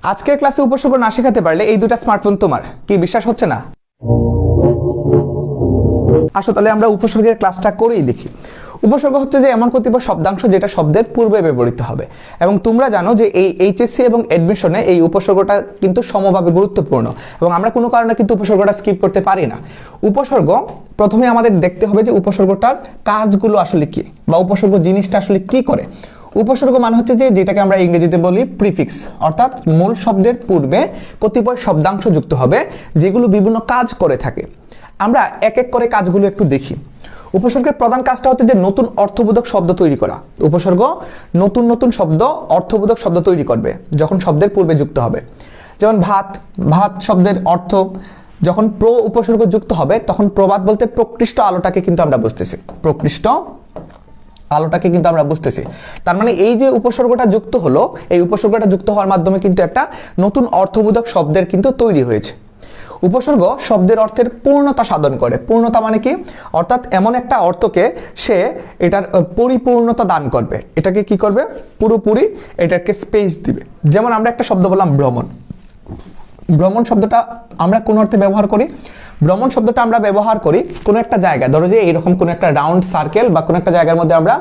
আজকের ক্লাসে উপসর্গ না শেখাতে পারলে এই দুটো স্মার্টফোন তোমার, কি বিশ্বাস হচ্ছে না? আসো তাহলে আমরা উপসর্গের ক্লাসটা করেই দেখি। উপসর্গ হচ্ছে যে এমন কতিপয় শব্দাংশ যেটা শব্দের পূর্বে ব্যবহৃত হবে, এবং তোমরা জানো যে এই এইচএসসি এবং অ্যাডমিশনে এই উপসর্গটা কিন্তু সমভাবে গুরুত্বপূর্ণ, এবং আমরা কোনো কারণে কিন্তু উপসর্গটা স্কিপ করতে পারি না। উপসর্গ প্রথমে আমাদের দেখতে হবে যে উপসর্গটার কাজগুলো আসলে কি, বা উপসর্গ জিনিসটা আসলে কি করে। উপসর্গ মানে হচ্ছে যে যেটাকে আমরা ইংরেজিতে বলি প্রিফিক্স, অর্থাৎ মূল শব্দের পূর্বে কতিপয় শব্দাংশ যুক্ত হবে যেগুলো বিভিন্ন কাজ করে থাকে। আমরা এক এক করে কাজগুলো একটু দেখি। উপসর্গের প্রধান কাজটা হচ্ছে যে নতুন অর্থবোধক শব্দ তৈরি করা। উপসর্গ নতুন নতুন শব্দ, অর্থবোধক শব্দ তৈরি করবে যখন শব্দের পূর্বে যুক্ত হবে। যেমন ভাত, ভাত শব্দের অর্থ যখন উপসর্গ যুক্ত হবে তখন প্রভাত বলতে প্রকৃষ্ট আলোটাকে কিন্তু আমরা বুঝতেছি, প্রকৃষ্ট আলোটাকে কিন্তু আমরা বুঝতেছি। তার মানে এই যে উপসর্গটা যুক্ত হলো, এই উপসর্গটা যুক্ত হওয়ার মাধ্যমে কিন্তু একটা নতুন অর্থবোধক শব্দের কিন্তু তৈরি হয়েছে। উপসর্গ শব্দের অর্থের পূর্ণতা সাধন করে। পূর্ণতা মানে কি? অর্থাৎ এমন একটা অর্থকে সে এটার পরিপূর্ণতা দান করবে, এটাকে কি করবে? পুরোপুরি এটাকে স্পেস দিবে। যেমন আমরা একটা শব্দ বললাম ভ্রমণ। ভ্রমণ শব্দটা আমরা কোন অর্থে ব্যবহার করি? ভ্রমণ শব্দটা আমরা ব্যবহার করি কোনো একটা জায়গায়, ধরো যে এইরকম কোনো একটা রাউন্ড সার্কেল বা কোনো একটা জায়গার মধ্যে আমরা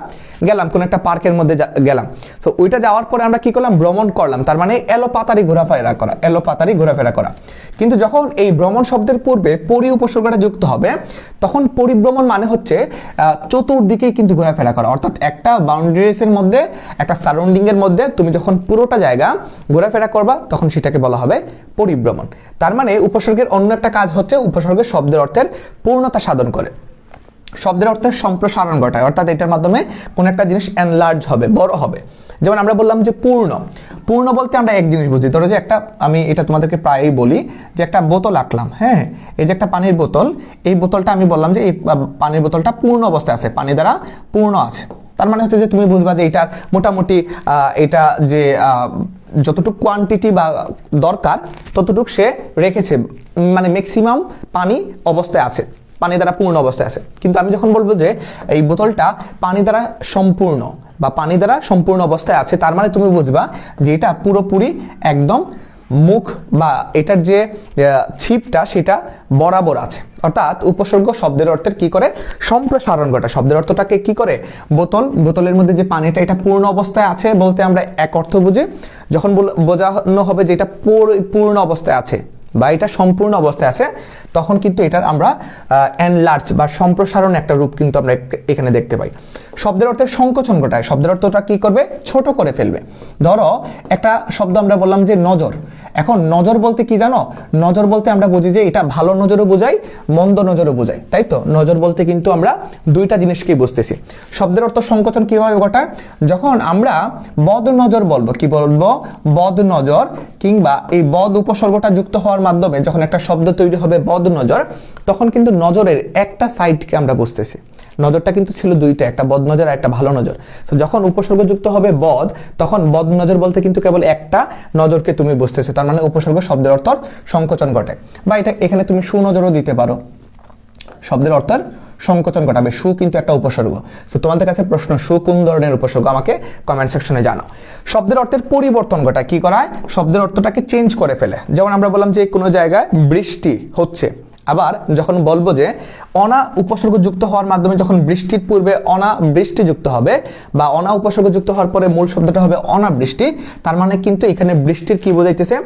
গেলাম, কোনো একটা পার্কের মধ্যে গেলাম। তো ওইটা যাওয়ার পরে আমরা কি করলাম? ভ্রমণ করলাম। তার মানে এলোপাতারি ঘোরাফেরা করা, এলোপাতারি ঘোরাফেরা করা। কিন্তু যখন এই ভ্রমণ শব্দের পূর্বে পরি উপসর্গটা যুক্ত হবে তখন পরিভ্রমণ মানে হচ্ছে চতুর্দিকেই কিন্তু ঘোরাফেরা করা, অর্থাৎ একটা বাউন্ডারিজের মধ্যে, একটা সারাউন্ডিং এর মধ্যে তুমি যখন পুরোটা জায়গা ঘোরাফেরা করবা তখন সেটাকে বলা হবে পরিভ্রমণ। তার মানে উপসর্গের অন্য একটা কাজ হচ্ছে উপসর্গের শব্দের অর্থের পূর্ণতা সাধন করে, শব্দের অর্থের সম্প্রসারণ ঘটায়, অর্থাৎ এটার মাধ্যমে কোন একটা জিনিস এনলার্জ হবে, বড় হবে। যেমন আমরা বললাম যে পূর্ণ। পূর্ণ বলতে আমরা এক জিনিস বুঝি, ধরো যে একটা, আমি এটা তোমাদেরকে প্রায়ই বলি যে একটা বোতল আঁকলাম, হ্যাঁ, এই যে একটা পানির বোতল, এই বোতলটা আমি বললাম যে এই পানির বোতলটা পূর্ণ অবস্থায় আছে, পানি দ্বারা পূর্ণ আছে। তার মানে হচ্ছে যে তুমি বুঝবা যে এটার মোটামুটি এটা যে যতটুকু কোয়ান্টিটি বা দরকার ততটুকু সে রেখেছে, মানে ম্যাক্সিমাম পানি অবস্থায় আছে, পানি দ্বারা পূর্ণ অবস্থায় আছে। কিন্তু আমি যখন বলবো যে এই বোতলটা পানি দ্বারা সম্পূর্ণ বা পানি দ্বারা সম্পূর্ণ অবস্থায় আছে, তার মানে তুমি বুঝবা যে এটা পুরোপুরি একদম মুখ বা এটার যে ছিপটা সেটা বরাবর আছে। অর্থাৎ উপসর্গ শব্দের অর্থের কি করে? সম্প্রসারণ ঘটায়। শব্দের অর্থটাকে কি করে? বোতল, বোতলের মধ্যে যে পানিটা এটা পূর্ণ অবস্থায় আছে বলতে আমরা এক অর্থ বুঝি, যখন বোঝানো হবে যে এটা পূর্ণ অবস্থায় আছে বা এটা সম্পূর্ণ অবস্থায় আছে তখন কিন্তু এটার আমরা এনলার্জ বা সম্প্রসারণ একটা রূপ কিন্তু আমরা এখানে দেখতে পাই। শব্দের অর্থের সংকোচন ঘটায়। শব্দের অর্থটা কি করবে? ছোট করে ফেলবে। ধরো একটা শব্দ আমরা বললাম যে নজর। এখন নজর বলতে কি জানো? নজর বলতে আমরা বুঝি যে এটা ভালো নজরও বোঝাই, মন্দ নজরও বোঝাই, তাই তো? নজর বলতে কিন্তু আমরা দুইটা জিনিসকেই বুঝতেছি। শব্দের অর্থ সংকোচন কিভাবে ঘটায়? যখন আমরা বদ নজর বলবো, কি বলবো? বদ নজর, কিংবা এই বদ উপসর্গটা যুক্ত হওয়ার মাধ্যমে যখন একটা শব্দ তৈরি হবে বদ নজর, তখন কিন্তু নজরের একটা সাইডকে আমরা বুঝতেছি। নজরটা কিন্তু ছিল দুইটা, একটা বদ নজর আর একটা ভালো নজর। তো যখন উপসর্গ যুক্ত হবে বদ, তখন বদ নজর বলতে কিন্তু কেবল একটা নজরকে তুমি বুঝতেছো। তার মানে উপসর্গ শব্দের অর্থ সংকোচন ঘটে। বা এটা এখানে তুমি সুনজরও দিতে পারো, শব্দের অর্থের সংকোচন ঘটাবে। সু কিন্তু একটা উপসর্গ। তো তোমাদের কাছে প্রশ্ন, সু কোন ধরনের উপসর্গ? আমাকে কমেন্ট সেকশনে জানাও। শব্দের অর্থের পরিবর্তন ঘটায়। কি করায়? শব্দের অর্থটাকে চেঞ্জ করে ফেলে। যেমন আমরা বললাম যে কোনো জায়গায় বৃষ্টি হচ্ছে, আবার যখন বলবো যে অনা উপসর্গ যুক্ত হওয়ার মাধ্যমে যখন বৃষ্টির পূর্বে অনা বৃষ্টি যুক্ত হবে বা অনা উপসর্গ যুক্ত হওয়ার পরে মূল শব্দটা হবে অনাবৃষ্টি, তার মানে কিন্তু এখানে বৃষ্টির কি বোঝাইতেছে?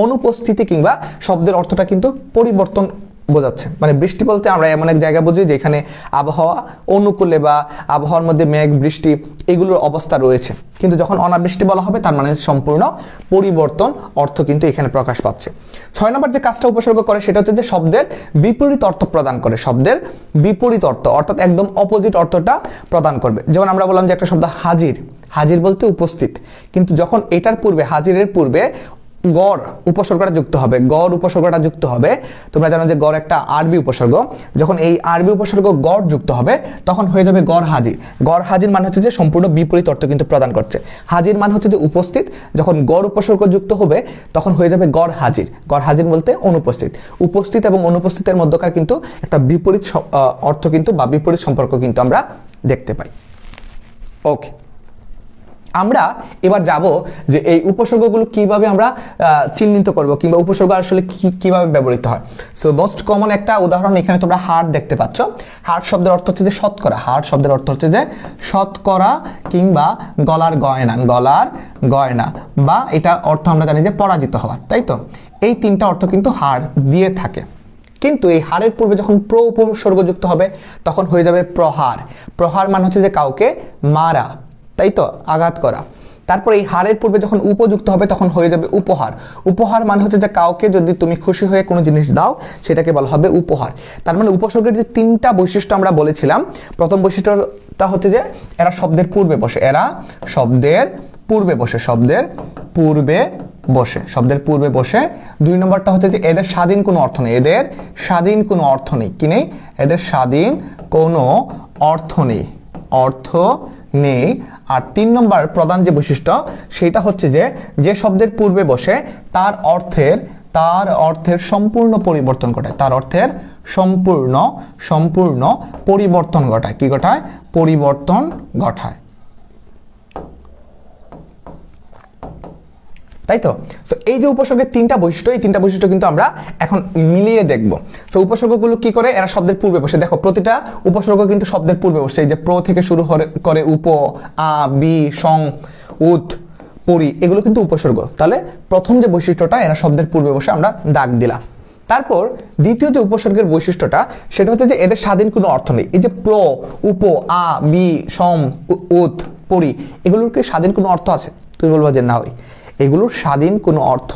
অনুপস্থিতি, কিংবা শব্দের অর্থটা কিন্তু পরিবর্তন বোঝাচ্ছে। মানে বৃষ্টি বলতে আমরা এমন এক জায়গা বুঝি যেখানে আবহাওয়া অনুকূলে বা আবহাওয়ার মধ্যে মেঘ বৃষ্টি এগুলোর অবস্থা রয়েছে। কিন্তু যখন অনাবৃষ্টি বলা হবে তার মানে সম্পূর্ণ পরিবর্তন অর্থ কিন্তু এখানে প্রকাশ পাচ্ছে। 6 নম্বর যে কাজটা উপসর্গ করে সেটা হচ্ছে যে শব্দের বিপরীত অর্থ প্রদান করে। শব্দের বিপরীত অর্থ, অর্থাৎ একদম অপোজিট অর্থটা প্রদান করবে। যেমন আমরা বললাম যে একটা শব্দ হাজির। হাজির বলতে উপস্থিত, কিন্তু যখন এটার পূর্বে, হাজিরের পূর্বে গড় উপসর্গটা যুক্ত হবে, গড় উপসর্গটা যুক্ত হবে। তোমরা জানো যে গড় একটা আরবি উপসর্গ। যখন এই আরবি উপসর্গ গড় যুক্ত হবে তখন হয়ে যাবে গড় হাজির। গড় হাজির মানে হচ্ছে যে সম্পূর্ণ বিপরীত অর্থ কিন্তু প্রদান করছে। হাজির মানে হচ্ছে যে উপস্থিত, যখন গড় উপসর্গ যুক্ত হবে তখন হয়ে যাবে গড় হাজির। গড় হাজির বলতে অনুপস্থিত। উপস্থিত এবং অনুপস্থিতের মধ্যকার কিন্তু একটা বিপরীত অর্থ কিন্তু বা বিপরীত সম্পর্ক কিন্তু আমরা দেখতে পাই। ওকে, আমরা এবার যাব যে এই উপসর্গগুলো কিভাবে আমরা চিহ্নিত করব কিংবা উপসর্গ আসলে কিভাবে ব্যবহৃত হয়। সো মোস্ট কমন একটা উদাহরণ এখানে তোমরা হার্ট দেখতে পাচ্ছ। হার্ট শব্দের অর্থ হচ্ছে যে শতকরা। হার্ট শব্দের অর্থ হচ্ছে যে শতকরা কিংবা গলার গয়না, গলার গয়না, বা এটা অর্থ আমরা জানি যে পরাজিত হওয়া, তাই তো? এই তিনটা অর্থ কিন্তু হাড় দিয়ে থাকে। কিন্তু এই হাড়ের পূর্বে যখন প্র উপসর্গ যুক্ত হবে তখন হয়ে যাবে প্রহার। প্রহার মানে হচ্ছে যে কাউকে মারা, তাই তো, আঘাত করা। তারপর এই হাড়ের পূর্বে যখন উপযুক্ত হবে তখন হয়ে যাবে উপহার। উপহার মানে হচ্ছে যে কাউকে যদি তুমি খুশি হয়ে কোনো জিনিস দাও সেটাকে বলা হবে উপহার। তার মানে উপসর্গের যে তিনটা বৈশিষ্ট্য আমরা বলেছিলাম, প্রথম বৈশিষ্ট্যটা হচ্ছে যে এরা শব্দের পূর্বে বসে। এরা শব্দের পূর্বে বসে, শব্দের পূর্বে বসে, শব্দের পূর্বে বসে। দুই নম্বরটা হচ্ছে যে এদের স্বাধীন কোনো অর্থ নেই। এদের স্বাধীন কোনো অর্থ নেই। কি নেই? এদের স্বাধীন কোনো অর্থ নেই, অর্থ নেই। আর তিন নম্বর প্রধান যে বৈশিষ্ট্য সেটা হচ্ছে যে যে শব্দের পূর্বে বসে তার অর্থের সম্পূর্ণ পরিবর্তন ঘটায়। তার অর্থের সম্পূর্ণ পরিবর্তন ঘটায়। কি ঘটায়? পরিবর্তন ঘটায়, তাই তো? সো এই যে উপসর্গের তিনটা বৈশিষ্ট্য, এই তিনটা বৈশিষ্ট্য কিন্তু আমরা এখন মিলিয়ে দেখব। সো উপসর্গগুলো কি করে? এরা শব্দের পূর্বে বসে। দেখো প্রতিটা উপসর্গ কিন্তু শব্দের পূর্বে বসে। এই যে প্র থেকে শুরু করে উপ, আ, বি, সং, উত, পরি, এগুলো কিন্তু উপসর্গ। তাহলে প্রথম যে বৈশিষ্ট্যটা, এরা শব্দের পূর্বে বসে, আমরা দাগ দিলাম। তারপর দ্বিতীয় যে উপসর্গের বৈশিষ্ট্যটা সেটা হচ্ছে যে এদের স্বাধীন কোনো অর্থ নেই। এই যে প্র, উপ, আ, বি, সম, উত, পরি, এগুলোর কি স্বাধীন কোনো অর্থ আছে? তুমি বলবো যে না, এগুলোর স্বাধীন কোনো অর্থ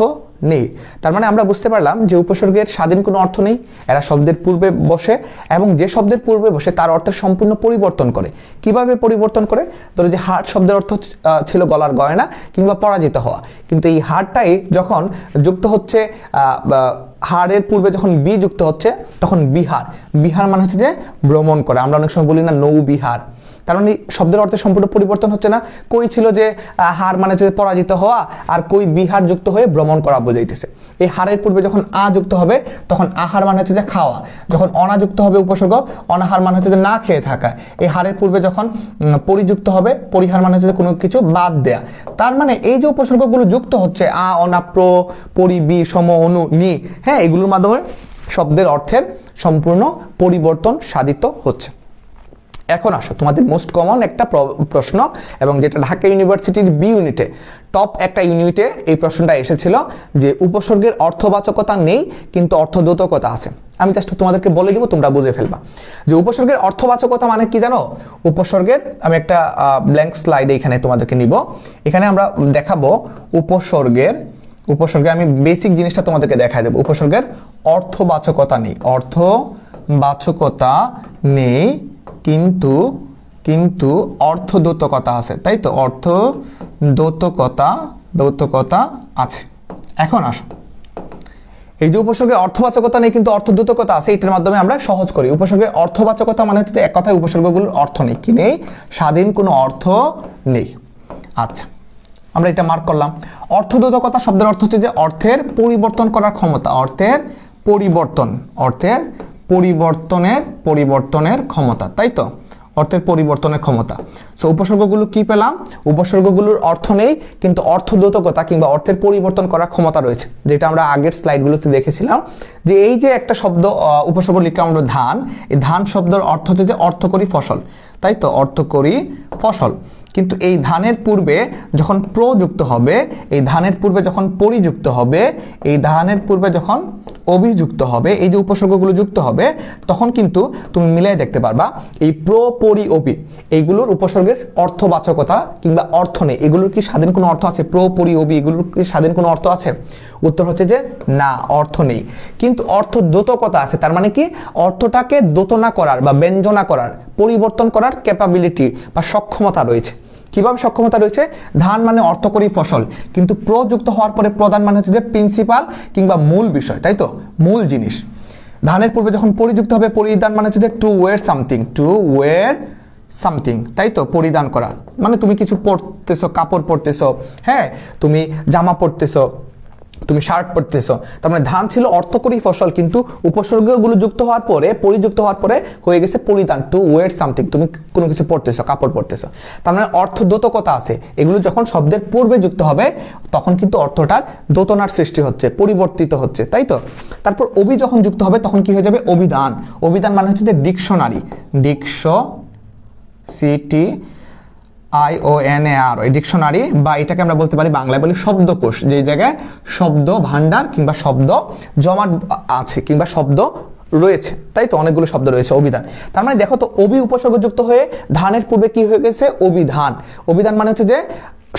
নেই। তার মানে আমরা বুঝতে পারলাম যে উপসর্গের স্বাধীন কোনো অর্থ নেই, এরা শব্দের পূর্বে বসে, এবং যে শব্দের পূর্বে বসে তার অর্থের সম্পূর্ণ পরিবর্তন করে। কিভাবে পরিবর্তন করে? ধরো যে হার্ট শব্দের অর্থ ছিল গলার গয়না কিংবা পরাজিত হওয়া, কিন্তু এই হাড়টাই যখন যুক্ত হচ্ছে, হাড়ের পূর্বে যখন বি যুক্ত হচ্ছে তখন বিহার। বিহার মানে হচ্ছে যে ভ্রমণ করে। আমরা অনেক সময় বলি না নৌবিহার। তার মানে শব্দের অর্থে সম্পূর্ণ পরিবর্তন হচ্ছে না। কই ছিল যে হার মানে হচ্ছে পরাজিত হওয়া, আর কই বিহার যুক্ত হয়ে ভ্রমণ করা বোঝাইতেছে। এই হারের পূর্বে যখন আ যুক্ত হবে তখন আহার মানে হচ্ছে যে খাওয়া। যখন অনা যুক্ত হবে উপসর্গ, অনাহার মানে হচ্ছে যে না খেয়ে থাকা। এই হারের পূর্বে যখন পরিযুক্ত হবে, পরিহার মানে হচ্ছে যে কোনো কিছু বাদ দেয়া। তার মানে এই যে উপসর্গগুলো যুক্ত হচ্ছে, আ, অনা, প্র, পরি, বি, সম, অনু, নি, হ্যাঁ, এগুলোর মাধ্যমে শব্দের অর্থের সম্পূর্ণ পরিবর্তন সাধিত হচ্ছে। এখন আসো তোমাদের মোস্ট কমন একটা প্রশ্ন, এবং যেটা ঢাকা ইউনিভার্সিটির বি ইউনিটে, টপ একটা ইউনিটে এই প্রশ্নটা এসেছিল যে উপসর্গের অর্থবাচকতা নেই কিন্তু অর্থদ্যোতকতা আছে। আমি জাস্ট তোমাদেরকে বলে দিব, তোমরা বুঝে ফেলবা যে উপসর্গের অর্থবাচকতা মানে কি জানো? উপসর্গের, আমি একটা ব্ল্যাঙ্ক স্লাইডে এখানে তোমাদেরকে নিব। এখানে আমরা দেখাবো উপসর্গের আমি বেসিক জিনিসটা তোমাদেরকে দেখাই দেবো। উপসর্গের অর্থবাচকতা নেই, অর্থবাচকতা নেই কিন্তু অর্থদ্যোতকতা আছে, তাই তো? অর্থদ্যোতকতা আছে। এখন আসো, এই যে উপসর্গের অর্থবাচকতা নেই কিন্তু অর্থদ্যোতকতা আছে, এটার মাধ্যমে আমরা সহজ করি। উপসর্গের অর্থবাচকতা মানে হচ্ছে এক কথায় উপসর্গগুলোর অর্থ নেই। কি নেই? স্বাধীন কোনো অর্থ নেই। আচ্ছা, আমরা এটা মার্ক করলাম। অর্থদ্যোতকতা শব্দের অর্থ হচ্ছে যে অর্থের পরিবর্তন করার ক্ষমতা, অর্থের পরিবর্তনের ক্ষমতা, তাই তো? অর্থের পরিবর্তনের ক্ষমতা। সো উপসর্গগুলো কি পেলাম? উপসর্গগুলোর অর্থ নেই কিন্তু অর্থদ্যোতকতা কিংবা অর্থের পরিবর্তন করার ক্ষমতা রয়েছে, যেটা আমরা আগের স্লাইডগুলোতে দেখেছিলাম। যে এই যে একটা শব্দ উপসর্গ লিখলাম আমরা ধান, এই ধান শব্দের অর্থ হচ্ছে যে অর্থকরী ফসল, তাই তো? অর্থকরী ফসল। কিন্তু এই ধানের পূর্বে যখন প্র যুক্ত হবে, এই ধানের পূর্বে যখন পরিযুক্ত হবে, এই ধানের পূর্বে যখন অভিযুক্ত হবে, এই যে উপসর্গগুলো যুক্ত হবে, তখন কিন্তু তুমি মিলাই দেখতে পারবা এই প্র, পরি, অভি, এইগুলোর উপসর্গের অর্থবাচকতা কিংবা অর্থ নেই। এগুলোর কি স্বাধীন কোনো অর্থ আছে? প্র, পরি, অভি, এগুলোর কি স্বাধীন কোনো অর্থ আছে? উত্তর হচ্ছে যে না, অর্থ নেই, কিন্তু অর্থদ্যোতকতা আছে। তার মানে কি? অর্থটাকে দ্যোতনা করার বা ব্যঞ্জনা করার, পরিবর্তন করার ক্যাপাবিলিটি বা সক্ষমতা রয়েছে। কিভাবে সক্ষমতা রয়েছে? ধান মানে অর্থকরী ফসল, কিন্তু প্রযুক্ত হওয়ার পরে প্রধান মানে হচ্ছে যে প্রিন্সিপাল কিংবা মূল বিষয়, তাই তো? মূল জিনিস। ধানের পূর্বে যখন পরিযুক্ত হবে, পরিধান মানে হচ্ছে যে টু ওয়্যার সামথিং, তাই তো? পরিধান করা মানে তুমি কিছু পরতেছো, কাপড় পরতেছো, হ্যাঁ, তুমি জামা পরতেছো, তুমি শার্ট পরতেছো, তার মানে ধান ছিল অর্থকরী ফসল, কিন্তু উপসর্গগুলো যুক্ত হওয়ার পরে, পরিযুক্ত হওয়ার পরে হয়ে গেছে পরিধান, টু ওয়ের সামথিং, তুমি কোনো কিছু পরতেছো, কাপড় পরতেছো। তার মানে অর্থ দ্যোতকতা আছে। এগুলো যখন শব্দের পূর্বে যুক্ত হবে তখন কিন্তু অর্থটার দ্যোতনার সৃষ্টি হচ্ছে, পরিবর্তিত হচ্ছে, তাই তো। তারপর অভি যখন যুক্ত হবে তখন কি হয়ে যাবে? অভিধান। অভিধান মানে হচ্ছে যে ডিকশনারি, CTIONAR, ডিকশনারি, বা এটাকে আমরা বলতে পারি বাংলায় বলি শব্দকোষ, যে জায়গায় শব্দ ভান্ডার কিংবা শব্দ জমাট আছে কিংবা শব্দ রয়েছে, তাই তো, অনেকগুলো শব্দ রয়েছে। অভিধান। তার মানে দেখো তো, অভি উপসর্গ যুক্ত হয়ে ধানের পূর্বে কি হয়ে গেছে? অভিধান। অভিধান মানে হচ্ছে যে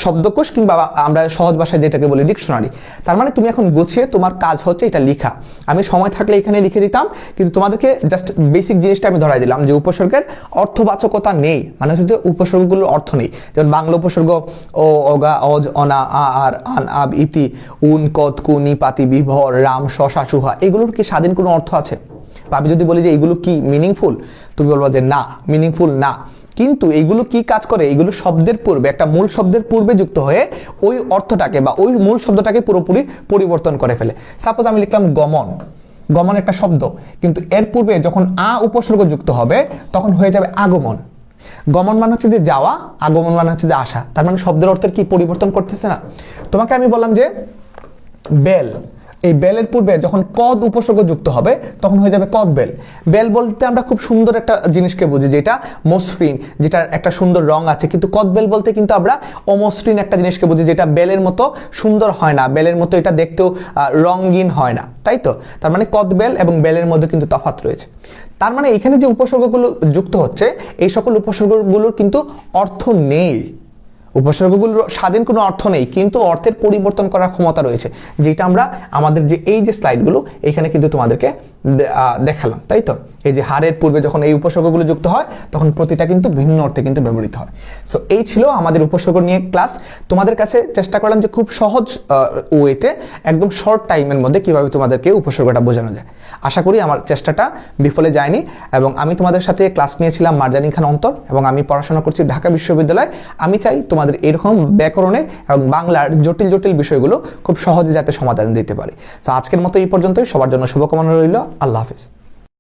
শব্দকোষ কিংবা আমরা সহজ ভাষায় যেটাকে বলি ডিকশনারি। তার মানে তুমি এখন গুছিয়ে, তোমার কাজ হচ্ছে এটা লেখা। আমি সময় থাকলে এখানে লিখে দিতাম, কিন্তু তোমাদেরকে জাস্ট বেসিক জিনিসটা আমি ধরাই দিলাম যে উপসর্গের অর্থবাচকতা নেই, মানে হচ্ছে যে উপসর্গগুলোর অর্থ নেই। যেমন বাংলা উপসর্গ ও, অগা, অজ, অনা, আ, আর, আন, আব, ইতি, উন, কত, কু, নি, পাতি, বিভর, রাম, শশা, সুহা, এগুলোর কি স্বাধীন কোনো অর্থ আছে? বা আমি যদি বলি যে এগুলো কি মিনিংফুল, তুমি বলবো যে না, মিনিংফুল না। কিন্তু এইগুলো কি কাজ করে? এইগুলো শব্দের পূর্বে, একটা মূল শব্দের পূর্বে যুক্ত হয়ে ওই অর্থটাকে বা ওই মূল শব্দটাকে পুরোপুরি পরিবর্তন করে ফেলে। সাপোজ আমি লিখলাম গমন, গমন একটা শব্দ, কিন্তু এর পূর্বে যখন আ উপসর্গ যুক্ত হবে তখন হয়ে যাবে আগমন। গমন মানে হচ্ছে যে যাওয়া, আগমন মানে হচ্ছে যে আসা। তার মানে শব্দের অর্থের কি পরিবর্তন করতেছে না? তোমাকে আমি বললাম যে বেল, এই বেলের পূর্বে যখন কদ উপসর্গ যুক্ত হবে তখন হয়ে যাবে কদ বেল। বেল বলতে আমরা খুব সুন্দর একটা জিনিসকে বুঝি, যেটা মসৃণ, যেটা একটা সুন্দর রং আছে, কিন্তু কদ বেল বলতে কিন্তু আমরা অমসৃণ একটা জিনিসকে বুঝি, যেটা বেলের মতো সুন্দর হয় না, বেলের মতো এটা দেখতেও রঙিন হয় না, তাই তো। তার মানে কদ বেল এবং বেলের মধ্যে কিন্তু তফাৎ রয়েছে। তার মানে এখানে যে উপসর্গগুলো যুক্ত হচ্ছে, এই সকল উপসর্গগুলোর কিন্তু অর্থ নেই, উপসর্গগুলোর স্বাধীন কোনো অর্থ নেই, কিন্তু অর্থের পরিবর্তন করার ক্ষমতা রয়েছে, যেটা আমরা আমাদের যে এই যে স্লাইডগুলো এখানে কিন্তু তোমাদেরকে দেখালাম, তাই তো। এই যে হারের পূর্বে যখন এই উপসর্গগুলো যুক্ত হয় তখন প্রতিটা কিন্তু ভিন্ন অর্থে কিন্তু ব্যবহৃত হয়। সো এই ছিল আমাদের উপসর্গ নিয়ে ক্লাস। তোমাদের কাছে চেষ্টা করলাম যে খুব সহজ ওয়েতে, একদম শর্ট টাইমের মধ্যে কিভাবে তোমাদেরকে উপসর্গটা বোঝানো যায়। আশা করি আমার চেষ্টাটা বিফলে যায়নি। এবং আমি তোমাদের সাথে ক্লাস নিয়েছিলাম মারজানি খান অন্তর, এবং আমি পড়াশোনা করছি ঢাকা বিশ্ববিদ্যালয়। আমি চাই তোমাদের এরকম ব্যাকরণের এবং বাংলার জটিল জটিল বিষয়গুলো খুব সহজে যাতে সমাধান দিতে পারি। সো আজকের মতো এই পর্যন্তই। সবার জন্য শুভকামনা রইল। আল্লাহ হাফিজ।